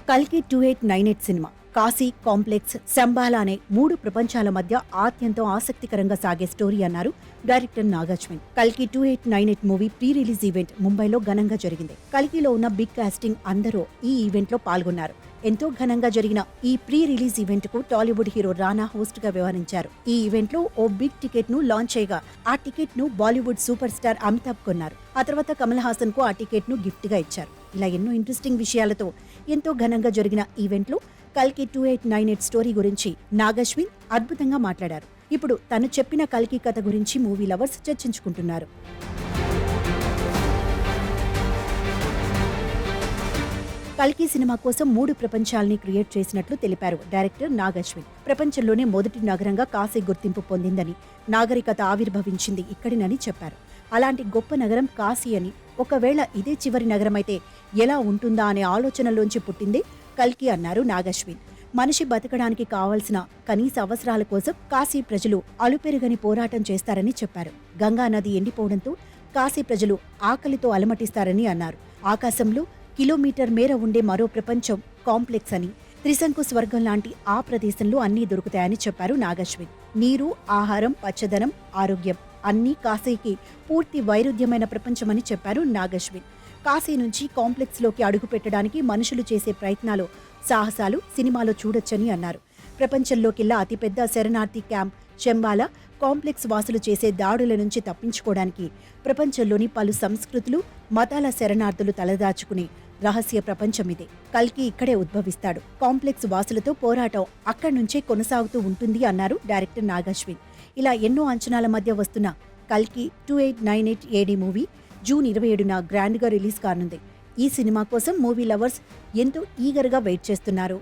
కల్కి 2898 cinema Kashi, complex, Shambhala అనే 3 ప్రపంచాల మధ్య అత్యంత ఆసక్తికరంగా సాగే స్టోరీ అన్నారు డైరెక్టర్ నాగాశ్విన్. కల్కి 2898 మూవీ ప్రీ రిలీజ్ ఈవెంట్ ముంబైలో ఘనంగా జరిగింది. కల్కిలో ఉన్న బిగ్ కాస్టింగ్ అందరూ ఈ ఈవెంట్ లో పాల్గొన్నారు. ఎంతో ఘనంగా జరిగిన ఈ ప్రీ రిలీజ్ ఈవెంట్ కు టాలీవుడ్ హీరో రానా హోస్ట్ గా వ్యవహరించారు. ఈ ఈవెంట్ లో ఓ బిగ్ టికెట్ ను లాంచ్ చేయగా ఆ టికెట్ ను బాలీవుడ్ సూపర్ స్టార్ అమితాబ్ కొన్నారు. ఆ తర్వాత కమల్ హాసన్ కు ఆ టికెట్ ను గిఫ్ట్ గా ఇచ్చారు. ఇలా ఎన్నో ఇంట్రెస్టింగ్ విషయాలతో ఎంతో ఘనంగా జరిగిన ఈవెంట్ లో కల్కి 2898 స్టోరీ గురించి నాగాశ్విన్ అద్భుతంగా మాట్లాడారు. ఇప్పుడు తను చెప్పిన కల్కి కథ గురించి మూవీ లవర్స్ చర్చించుకుంటున్నారు. కల్కి సినిమా కోసం 3 ప్రపంచాల్ని క్రియేట్ చేసినట్లు తెలిపారు డైరెక్టర్ నాగాశ్విన్. ప్రపంచంలోనే మొదటి నగరంగా కాశీ గుర్తింపు పొందిందని, నాగరికత ఆవిర్భవించింది ఇక్కడినని చెప్పారు. అలాంటి గొప్ప నగరం కాశీ అని, ఒకవేళ ఇదే చివరి నగరమైతే ఎలా ఉంటుందా అనే ఆలోచనలోంచి పుట్టిందే కల్కి అన్నారు నాగాశ్విన్. మనిషి బతకడానికి కావాల్సిన కనీస అవసరాల కోసం కాశీ ప్రజలు అలుపెరుగని పోరాటం చేస్తారని చెప్పారు. గంగా నది ఎండిపోవడంతో కాశీ ప్రజలు ఆకలితో అలమటిస్తారని అన్నారు. ఆకాశంలో కిలోమీటర్ మేర ఉండే మరో ప్రపంచం కాంప్లెక్స్ అని, త్రిశంకు స్వర్గం లాంటి ఆ ప్రదేశంలో అన్నీ దొరుకుతాయని చెప్పారు నాగాశ్విన్. నీరు, ఆహారం, పచ్చదనం, ఆరోగ్యం అన్నీ కాశీకి పూర్తి వైరుధ్యమైన ప్రపంచమని చెప్పారు నాగాశ్విన్. కాశీ నుంచి కాంప్లెక్స్ లోకి అడుగు పెట్టడానికి మనుషులు చేసే ప్రయత్నాలు, సాహసాలు సినిమాలో చూడొచ్చని అన్నారు. ప్రపంచంలోకెల్లా అతిపెద్ద శరణార్థి క్యాంప్ శంబాలా కాంప్లెక్స్ వాసులు చేసే దాడుల నుంచి తప్పించుకోవడానికి ప్రపంచంలోని పలు సంస్కృతులు, మతాల శరణార్థులు తలదాచుకునే రహస్య ప్రపంచమిదే. కల్కి ఇక్కడే ఉద్భవిస్తాడు. కాంప్లెక్స్ వాసులతో పోరాటం అక్కడి నుంచే కొనసాగుతూ ఉంటుంది అన్నారు డైరెక్టర్ నాగాశ్విన్. ఇలా ఎన్నో అంచనాల మధ్య వస్తున్న కల్కి 2898 ఏడీ మూవీ జూన్ 27న గ్రాండ్ గా రిలీజ్ కానుంది. ఈ సినిమా కోసం మూవీ లవర్స్ ఎంతో ఈగర్ గా వెయిట్ చేస్తున్నారు.